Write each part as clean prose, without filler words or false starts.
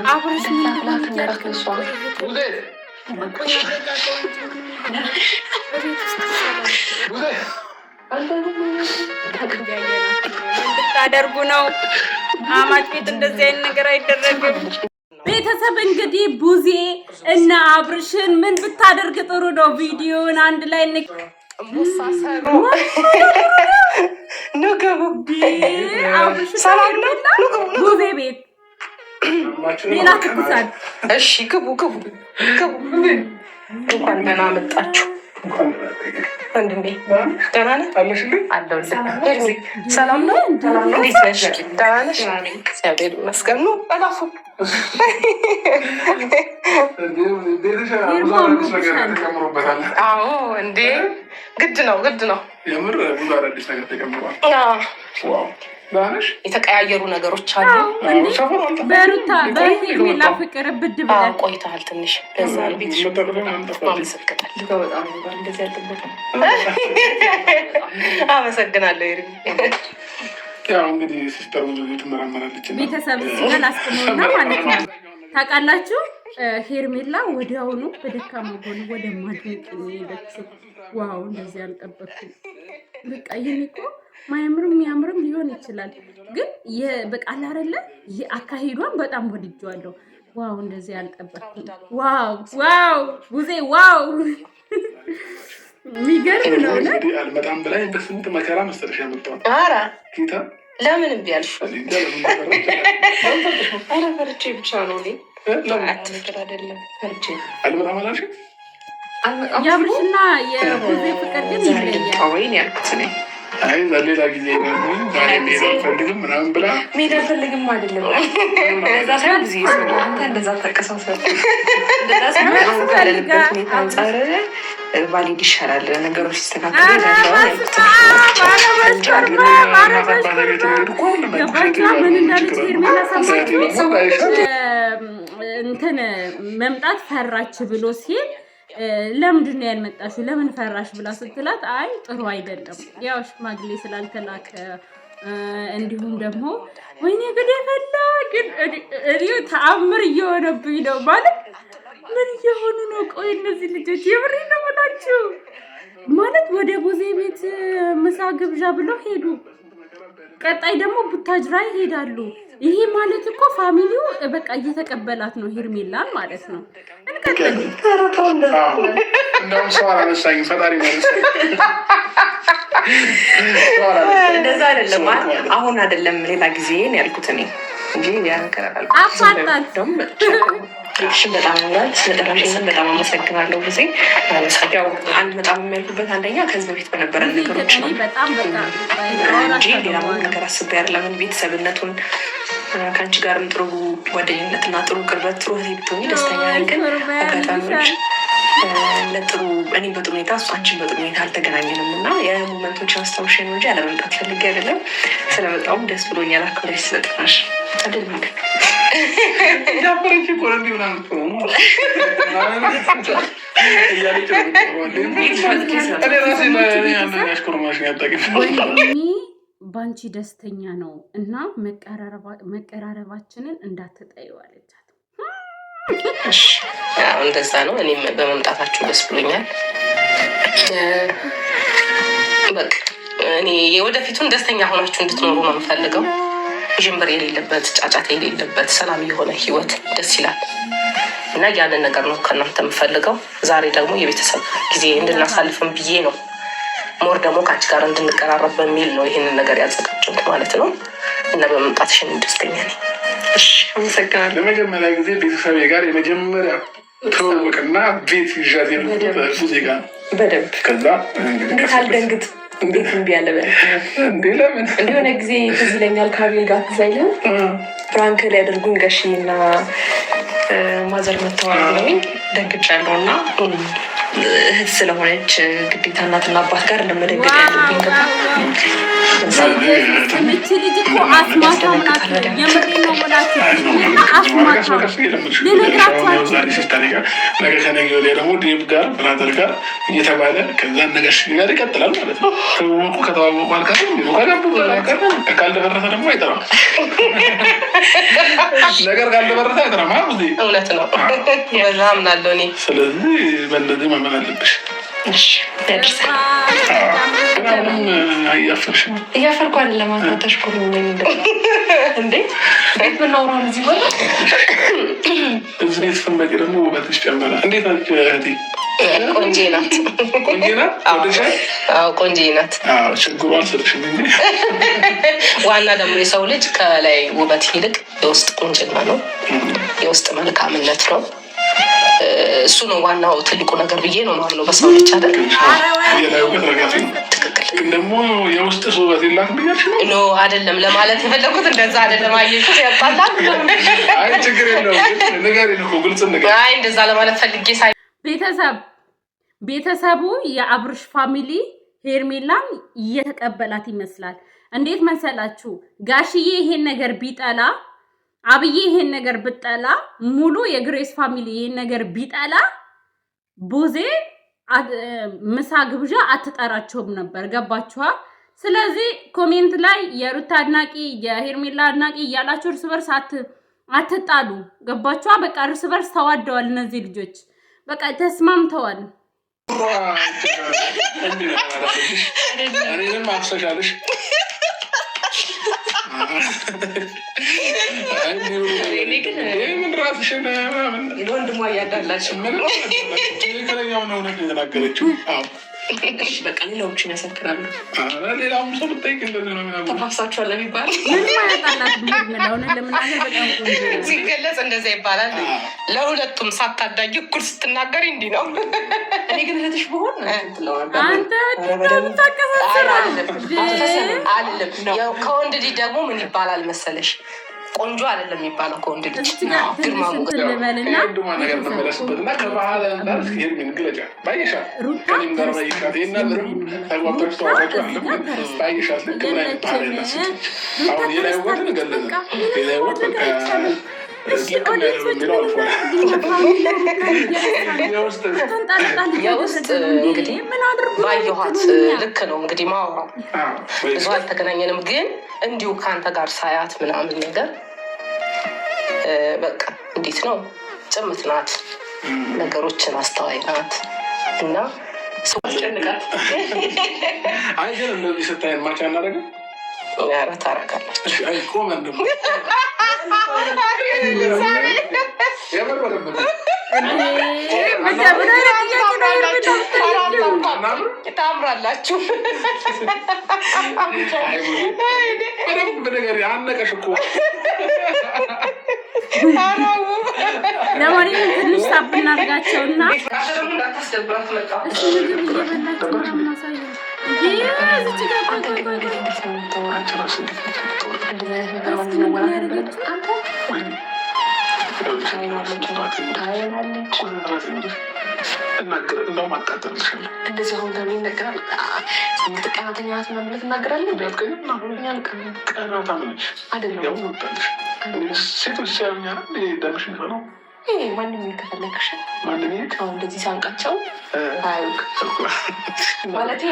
አብረሽ ታደርጉ ነው አማች ቤት እንደዚህ አይነት ነገር አይደረግም። ቤተሰብ እንግዲህ ቡዜ እና አብርሽን ምን ብታደርግ ጥሩ ነው? ቪዲዮን አንድ ላይ ሙሳሰሩ ንገቡ ቡዜ ቤት ሌላ ትኩሳት። እሺ ግቡ ግቡ ግቡ። እንኳን ደህና መጣችሁ። ወንድሜ ደህና ነህ? አለሁልህ። ሰላም ነው? እንዴት ነሽ? ደህና ነሽ? እግዚአብሔር ይመስገን። ነው እላፉ አዎ እንዴ ግድ ነው ግድ ነው። የምር ብዙ አዳዲስ ነገር ተጨምሯል። የተቀያየሩ ነገሮች አሉ። በሩታ በሄርሜላ ፍቅር ብድ ብለን ቆይተሃል ትንሽ። ለዛ ቤት አመሰግናለሁ። ያው እንግዲህ ሲስተር ብዙ ትመራመራለች። ቤተሰብ ሲገል አስቀመውና ማለት ነው ታውቃላችሁ። ሄርሜላ ወዲያውኑ በደካማ ጎን ወደ ማድነቅ ሄደችው። ዋው እንደዚህ አልጠበቅኩም። በቃ ይሄን እኮ ማያምርም ያምርም ሊሆን ይችላል፣ ግን በቃል አይደለ አካሄዷን በጣም ወድጄዋለሁ። ዋው እንደዚህ አልጠበቅኩም። ዋው ዋው ቡዜ ዋው የሚገርም ነው። እንግዲህ አልመጣም ብላይ በስንት መከራ መሰለሽ ያመጣው። ኧረ ጌታ ለምን እምቢ አልሽ? ኧረ ፈርቼ ብቻ ነው እኔ አትፍቅር አይደለም ፈርቼ አልመጣም አላልሽም? የአብርሽና የቡዜ ፍቅር ግን ይለያል። ወይኔ ያልኩት እኔ አይ ሌላ ጊዜ ዛሬ ሜዳ አልፈልግም ምናምን ብላ ሜዳ አልፈልግም አይደለም። እዛ ሳይሆን ጊዜ አንተ እንደዛ ተቀሳሰብ እንደዛ ሳይሆን ካለበት ሁኔታ አንጻር ባሊድ ይሻላል። ነገሮች ሲስተካከሉ እንትን መምጣት ፈራች ብሎ ሲል ለምንድን ነው ያልመጣሽው? ለምን ፈራሽ ብላ ስትላት አይ ጥሩ አይደለም ያው ሽማግሌ ስላልተላከ እንዲሁም ደግሞ ወይኔ ግዴ ፈላ ግን እሪው ተአምር እየሆነብኝ ነው ማለት ምን እየሆኑ ነው? ቆይ እነዚህ ልጆች የምሬ ነው ብላችሁ ማለት ወደ ቡዜ ቤት ምሳ ግብዣ ብለው ሄዱ። ቀጣይ ደግሞ ቡታጅራ ይሄዳሉ። ይሄ ማለት እኮ ፋሚሊው በቃ እየተቀበላት ነው ሄርሜላን ማለት ነው። እንቀጥል። እንደውም ሰው አላነሳኝ ፈጣሪ ማለት እንደዛ አይደለም። አሁን አይደለም ሌላ ጊዜ ነው ያልኩት እኔ እንጂ ያንከራል አፋጣን ሽን በጣም ነው ስለጠራሽኝ በጣም አመሰግናለሁ። ጊዜ ያው አንድ በጣም የሚያልኩበት አንደኛ ከዚህ በፊት በነበረ ነገሮች ነው በጣም በቃ እንጂ ሌላ ነገር አስቤ አይደለም። ቤተሰብነቱን ከአንቺ ጋርም ጥሩ ጓደኝነትና ጥሩ ቅርበት ጥሩ ብትሆኚ ደስተኛ ነኝ። ግን አጋጣሚዎች ለጥሩ እኔ በጥሩ ሁኔታ እሱ አንቺን በጥሩ ሁኔታ አልተገናኘንም እና የሞመንቶችን አስታውሼ ነው እንጂ አለመምጣት ፈልጌ አይደለም። ስለመጣሁም ደስ ብሎኛል። አክብረሽ ስለጠራሽ አይደል እንዴ? ያፈረች እኮ ነው እንዲሆን አንተ ባንቺ ደስተኛ ነው እና መቀራረባችንን እንዳትጠይው አለቻት። እንደዛ ነው። እኔም በመምጣታችሁ ደስ ብሎኛል። በቃ እኔ የወደፊቱን ደስተኛ ሆናችሁ እንድትኖሩ ነው የምፈልገው። ጅምበር የሌለበት ጫጫታ የሌለበት ሰላም የሆነ ህይወት ደስ ይላል እና ያንን ነገር ነው ከእናንተ የምፈልገው። ዛሬ ደግሞ የቤተሰብ ጊዜ እንድናሳልፍም ብዬ ነው ሞር ደግሞ ከአንቺ ጋር እንድንቀራረብ በሚል ነው ይህንን ነገር ያዘጋጀሁት ማለት ነው እና በመምጣትሽን ደስተኛ ነኝ። እሺ አመሰግናለሁ። ለመጀመሪያ ጊዜ ቤተሰቤ ጋር የመጀመሪያ ትውውቅና ቤት ይዣት የመጡት ቡዜ ጋር በደንብ ከዛ እንዴት አልደንግጥ እንዴት እምቢ አለ እንዴ? ለምን እንደሆነ ጊዜ ትዝ ይለኛል ከአቤል ጋር ትዝ አይልም? ፍራንክ ሊያደርጉኝ ጋሽና ማዘር መተዋል ብለውኝ ደንግጫለሁ እና እህት ስለሆነች ግዴታ እናትና አባት ጋር እንደመደንገጥ ያለብኝ ገባ። ምች ልጅ እኮ አስማታም ናት። የምሬ ነው ብላችሁ ነገ ከነገ ወዲያ ደግሞ ዴቭ ጋር ብራዘር ጋር እየተባለ ከዛ ነገሽ ጋር ይቀጥላል ማለት ነው። ከተዋወቁ አልካለ ካልደፈረሰ ደግሞ አይጠራም። ነገር ካልደፈረሰ አይጠራም። እውነት ነው። በዛም ናለው እኔ ስለዚህ በእንደዚህ ማመን አለብሽ። እያፈርኩ አይደለም። ተሽኩር እንዴ ቤት ብናውራ እዚህ ሆነ እዚህ ቤት ስመጪ ደግሞ ውበትሽ ጨመረ። እንዴት ናት እህቴ? ቆንጆ ናት። ቆንጆ ናት። አዎ ቆንጆ ናት። ችግሩ አልሰጥሽም እንጂ ዋና ደግሞ የሰው ልጅ ከላይ ውበት ይልቅ የውስጥ ቁንጅና ነው፣ የውስጥ መልካምነት ነው። እሱ ነው ዋናው ትልቁ ነገር ብዬ ነው ማምነው በሰው ልጅ አይደል? ግን ደግሞ የውስጥ ውበት የላት ብያች ነው? ኖ አይደለም ለማለት የፈለኩት እንደዛ አይደለም። አየሽው ያጣላል። አይ ችግር የለውም ንገሪኝ እኮ ግልጽ ነገር። አይ እንደዛ ለማለት ፈልጌ ሳይ ቤተሰቡ የአብርሽ ፋሚሊ ሄርሜላን እየተቀበላት ይመስላል። እንዴት መሰላችሁ? ጋሽዬ ይሄን ነገር ቢጠላ አብዬ ይሄን ነገር ብጠላ ሙሉ የግሬስ ፋሚሊ ይሄን ነገር ቢጠላ ቦዜ ምሳ ግብዣ አትጠራቸውም ነበር። ገባችኋ? ስለዚህ ኮሜንት ላይ የሩታ አድናቂ የሄርሜላ አድናቂ እያላችሁ እርስ በርስ አትጣሉ። ገባችኋ? በቃ እርስ በርስ ተዋደዋል እነዚህ ልጆች፣ በቃ ተስማምተዋል። እኔንም አፍሰሻለሽ ምን ራስሽን ወንድሟ እያዳላች ትክክለኛው ነው የተናገረችው። በቃ ሌላዎችን ያሰክራሉ። ሌላውም ሰው ብጠይቅ እንደዚህ ነው የሚናገሩት። ተፋፍሳችኋል የሚባል ሲገለጽ እንደዚያ ይባላል። ለሁለቱም ሳታዳጊ እኩል ስትናገሪ እንዲህ ነው። እኔ ግን እህትሽ ብሆን አልልም። ከወንድ ልጅ ደግሞ ምን ይባላል መሰለሽ? ቆንጆ አይደለም የሚባለው ከወንድ ልጅ ግርማ ሞገስ ነገር መመለስበት እና ከባህል አንጻር ሄርሜን ግለጫ ባይሻል ከኔም ጋር ባይሻል ይህና ብርም ተግባብታችሁ ተዋጣችሁ አለም ባይሻል ልክ ምን አይነት ባህል ያላስች አሁን የላይ ወትን ገለዘ የላይ ወት በቃ የውስጥ እንግዲህ ባየኋት ልክ ነው እንግዲህ ማውራው ብዙ አልተገናኘንም፣ ግን እንዲሁ ከአንተ ጋር ሳያት ምናምን ነገር በቃ እንዴት ነው ጭምት ናት፣ ነገሮችን አስተዋይ ናት እና አስጨንቃት። አይ ግን እንደዚህ ስታይን ማቻ እናደርገን ኧረ ታረጋለች። አይ ቆመን ደግሞ ታምራላችሁ። ነገር አነቀሽ እኮ። ለማንኛውም ትንሽ ሳብ እናድርጋቸውና እንደውም አቃጠልሻለሁ። እንደዚህ አሁን ለምን ይነገራል? ስንት ቀናተኛ ማለት እናገራለን። ቀናታ ነች አይደለም? ሴቶች ሲያዩኝ ደምሽ ነው ማንም ከፈለግሽ ማንም እንደዚህ ሳንቃቸው አያውቅ ማለት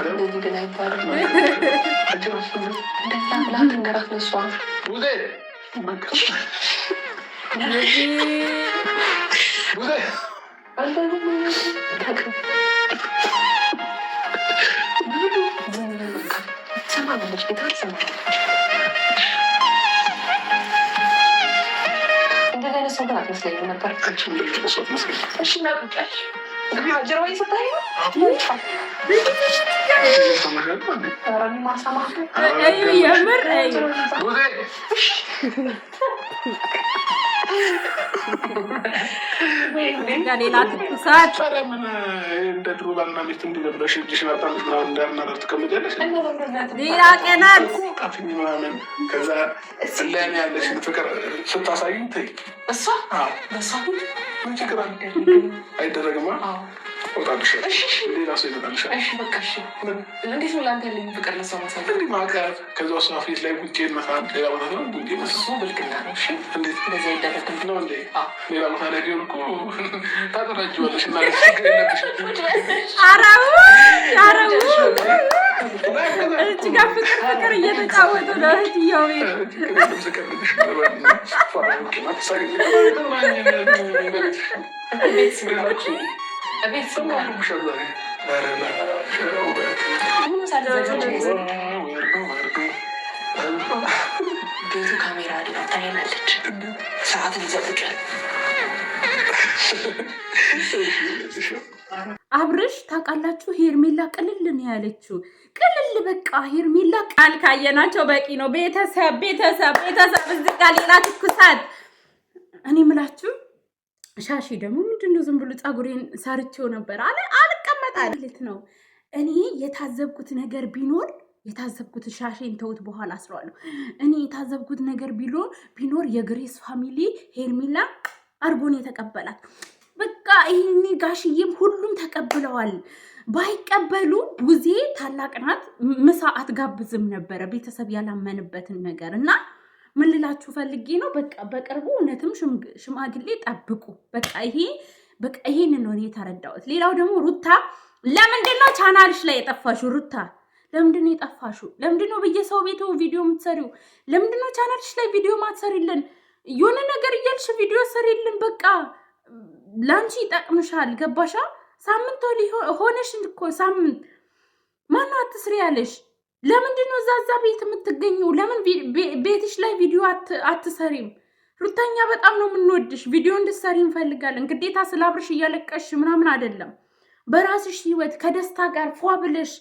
እንደዚህ ግን አይባልም። እንደዛ ብላ ትንገራት ነሷ እንደዚህ አይነት ሰው ግን አትመስለኝም ነበር። ጀርባ ይሰጣል የምር ሌላ ትኩሳት ምን እንደ ድሮ ባልና ሚስት እንዲነበረሽ እጅሽ በጣም እንዳናደር ትቀምጫለሽ። ሌላ ቀናት ቃፍኝ ምናምን ከዛ ለእኔ ያለሽን ፍቅር ስታሳይኝ ተይ። እሷ በሷ ምን ችግር አለ? አይደረግማ ሌላ ሰው ይመጣልሻል። እንዴት ነው ለአንተ ያለኝ ፍቅር ለሰው ማሳየት? እንዲህ ማቅረብ ከዛ እሷ ፊት ላይ ቡንጬን መሳም ሌላ ቦታ ነው ቡንጬ መሳም ብልግና ነው። እንዴት እንደዚህ አይደረግም ነው እንዴ? ሌላ ቦታ ላይ ቢሆን እኮ ታጠራጅዋለሽ እና ችግር የለብሽም። አረው እዚህ ጋር ፍቅር እየተጫወቱ ነው እህትየው ቤቱ ካሜራ ታያለች። ሰዓት ይዘብጃል። አብርሽ ታውቃላችሁ፣ ሄርሜላ ቅልል ነው ያለችው። ቅልል በቃ ሄርሜላ ቃል ካየናቸው በቂ ነው። ቤተሰብ እዚህ ጋር ሌላ ትኩሳት። እኔ ምላችሁ ሻሺ ደግሞ ምንድነው ዝም ብሎ ፀጉሬን ሰርቼው ነበር አልቀመጣል ማለት ነው። እኔ የታዘብኩት ነገር ቢኖር ሻሽን ተውት በኋላ አስረዋለሁ። እኔ የታዘብኩት ነገር ቢኖር የግሬስ ፋሚሊ ሄርሜላ አርጎን የተቀበላት በቃ ይሄኔ ጋሽዬም ሁሉም ተቀብለዋል። ባይቀበሉ ቡዜ ታላቅ ናት፣ ምሳ አትጋብዝም ነበረ ቤተሰብ ያላመንበትን ነገር እና ምን ልላችሁ ፈልጌ ነው። በቃ በቅርቡ እውነትም ሽማግሌ ጠብቁ። በቃ ይሄንን ነው የተረዳሁት። ሌላው ደግሞ ሩታ ለምንድን ነው ቻናልሽ ላይ የጠፋሽው? ሩታ ለምንድን ነው የጠፋሽው? ለምንድን ነው በየሰው ቤቱ ቪዲዮ የምትሰሪው? ለምንድን ነው ቻናልሽ ላይ ቪዲዮ ማትሰሪልን? የሆነ ነገር እያልሽ ቪዲዮ ሰሪልን። በቃ ላንቺ ይጠቅምሻል። ገባሻ? ሳምንት ሆነሽ እኮ ሳምንት ማነው አትስሪ ያለሽ? ለምንድን ነው እዛ ቤት የምትገኘው? ለምን ቤትሽ ላይ ቪዲዮ አትሰሪም? ሩታኛ በጣም ነው የምንወድሽ። ቪዲዮ እንድትሰሪ እንፈልጋለን። ግዴታ ስለ አብርሽ እያለቀሽ ምናምን አይደለም። በራስሽ ህይወት ከደስታ ጋር ፏ ብለሽ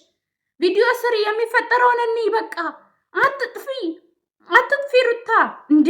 ቪዲዮ ስሪ። የሚፈጠረውን እኔ በቃ አትጥፊ ሩታ እንዴ!